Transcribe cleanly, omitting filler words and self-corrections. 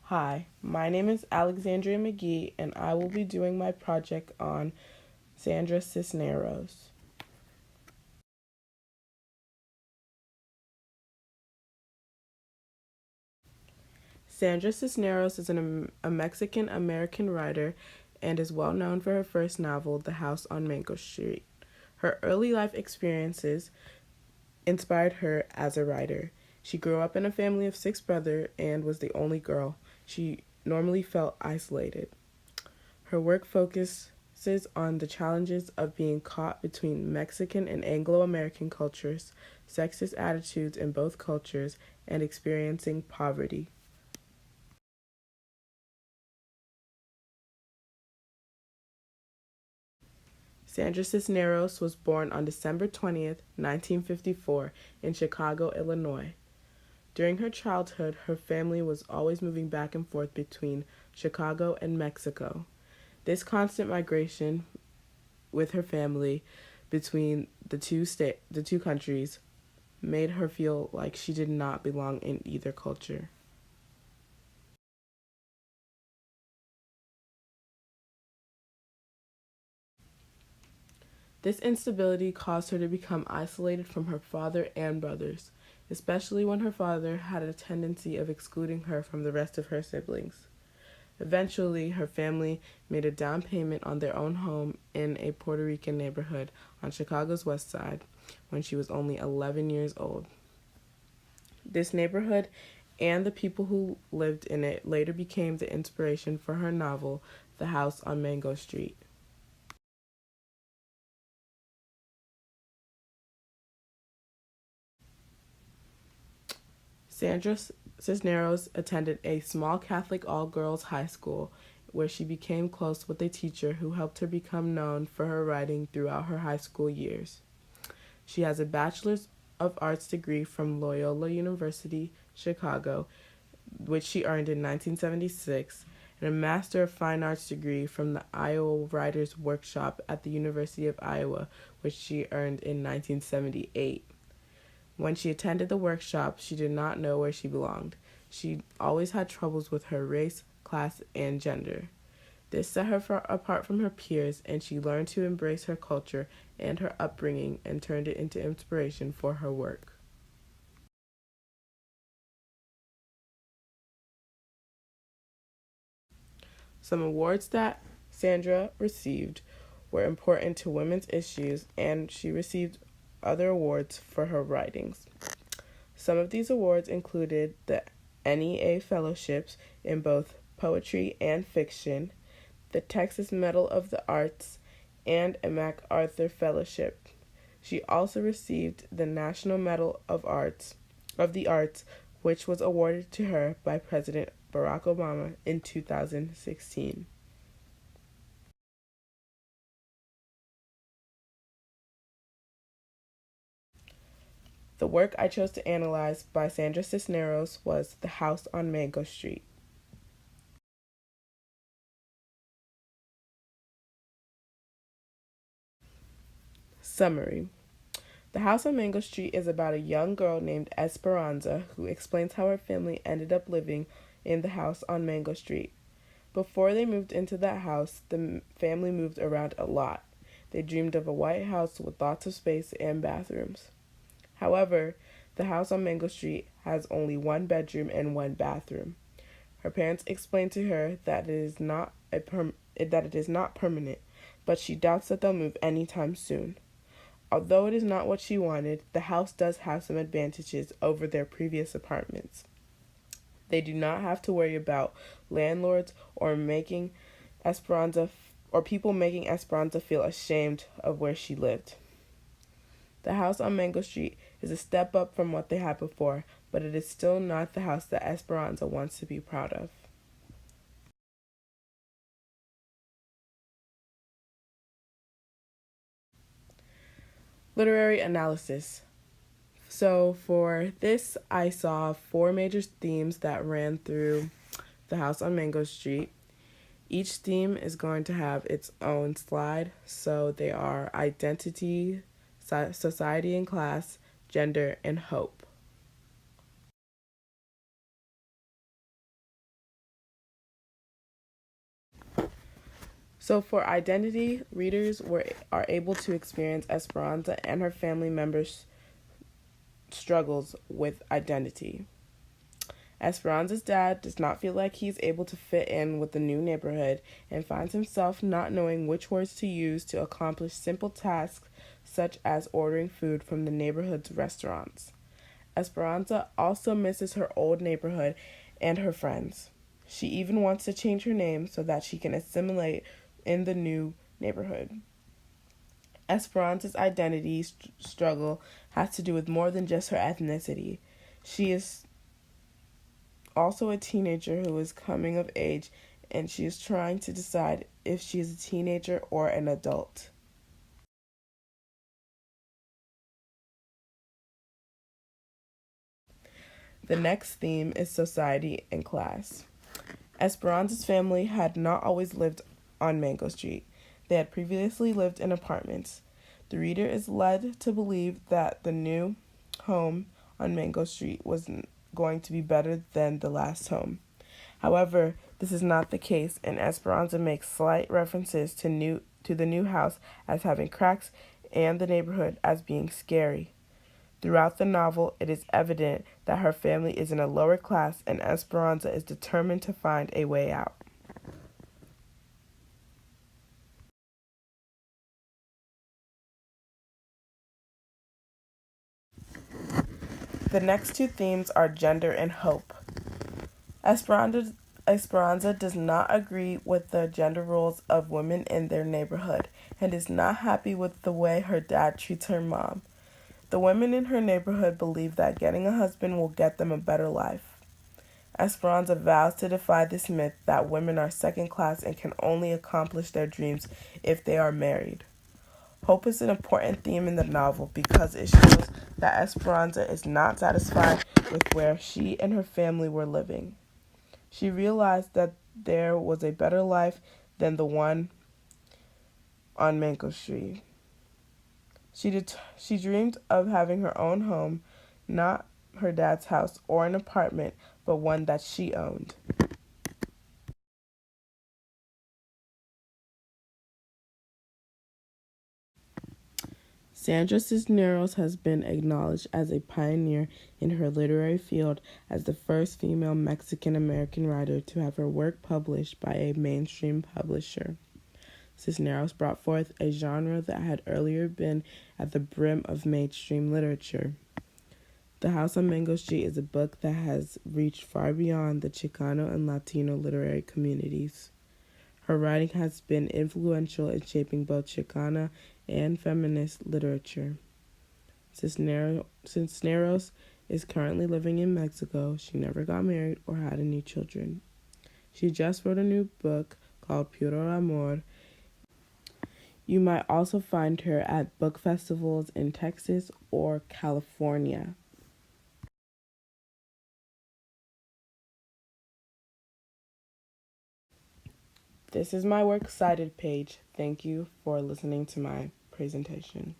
Hi, my name is Alexandria McGee, and I will be doing my project on Sandra Cisneros. Sandra Cisneros is a Mexican American writer and is well known for her first novel, The House on Mango Street. Her early life experiences inspired her as a writer. She grew up in a family of six brothers and was the only girl. She normally felt isolated. Her work focuses on the challenges of being caught between Mexican and Anglo American cultures, sexist attitudes in both cultures, and experiencing poverty. Sandra Cisneros was born on December 20th, 1954, in Chicago, Illinois. During her childhood, her family was always moving back and forth between Chicago and Mexico. This constant migration with her family between the two countries made her feel like she did not belong in either culture. This instability caused her to become isolated from her father and brothers, especially when her father had a tendency of excluding her from the rest of her siblings. Eventually, her family made a down payment on their own home in a Puerto Rican neighborhood on Chicago's west side when she was only 11 years old. This neighborhood and the people who lived in it later became the inspiration for her novel, The House on Mango Street. Sandra Cisneros attended a small Catholic all girls high school where she became close with a teacher who helped her become known for her writing throughout her high school years. She has a Bachelor's of Arts degree from Loyola University, Chicago, which she earned in 1976, and a Master of Fine Arts degree from the Iowa Writers Workshop at the University of Iowa, which she earned in 1978. When she attended the workshop, she did not know where she belonged. She always had troubles with her race, class, and gender. This set her apart from her peers, and she learned to embrace her culture and her upbringing and turned it into inspiration for her work. Some awards that Sandra received were important to women's issues, and she received other awards for her writings. Some of these awards included the NEA Fellowships in both poetry and fiction, the Texas Medal of the Arts, and a MacArthur Fellowship. She also received the National Medal of the Arts, which was awarded to her by President Barack Obama in 2016. The work I chose to analyze by Sandra Cisneros was The House on Mango Street. Summary: The House on Mango Street is about a young girl named Esperanza who explains how her family ended up living in the house on Mango Street. Before they moved into that house, the family moved around a lot. They dreamed of a white house with lots of space and bathrooms. However, the house on Mango Street has only one bedroom and one bathroom. Her parents explained to her that it is not permanent, but she doubts that they'll move anytime soon. Although it is not what she wanted, the house does have some advantages over their previous apartments. They do not have to worry about landlords Esperanza or people making Esperanza feel ashamed of where she lived. The house on Mango Street is a step up from what they had before, but it is still not the house that Esperanza wants to be proud of. Literary analysis. So for this, I saw four major themes that ran through the house on Mango Street. Each theme is going to have its own slide. So they are identity, society and class, gender, and hope. So for identity, readers are able to experience Esperanza and her family members' struggles with identity. Esperanza's dad does not feel like he's able to fit in with the new neighborhood and finds himself not knowing which words to use to accomplish simple tasks such as ordering food from the neighborhood's restaurants. Esperanza also misses her old neighborhood and her friends. She even wants to change her name so that she can assimilate in the new neighborhood. Esperanza's identity struggle has to do with more than just her ethnicity. She is also a teenager who is coming of age, and she is trying to decide if she is a teenager or an adult. The next theme is society and class. Esperanza's family had not always lived on Mango Street. They had previously lived in apartments. The reader is led to believe that the new home on Mango Street was going to be better than the last home. However, this is not the case, and Esperanza makes slight references to the new house as having cracks and the neighborhood as being scary. Throughout the novel, it is evident that her family is in a lower class, and Esperanza is determined to find a way out. The next two themes are gender and hope. Esperanza does not agree with the gender roles of women in their neighborhood and is not happy with the way her dad treats her mom. The women in her neighborhood believe that getting a husband will get them a better life. Esperanza vows to defy this myth that women are second class and can only accomplish their dreams if they are married. Hope is an important theme in the novel because it shows that Esperanza is not satisfied with where she and her family were living. She realized that there was a better life than the one on Mango Street. She dreamed of having her own home, not her dad's house or an apartment, but one that she owned. Sandra Cisneros has been acknowledged as a pioneer in her literary field as the first female Mexican-American writer to have her work published by a mainstream publisher. Cisneros brought forth a genre that had earlier been at the brim of mainstream literature. The House on Mango Street is a book that has reached far beyond the Chicano and Latino literary communities. Her writing has been influential in shaping both Chicana and feminist literature. Cisneros is currently living in Mexico. She never got married or had any children. She just wrote a new book called Puro Amor. You might also find her at book festivals in Texas or California. This is my works cited page. Thank you for listening to my presentation.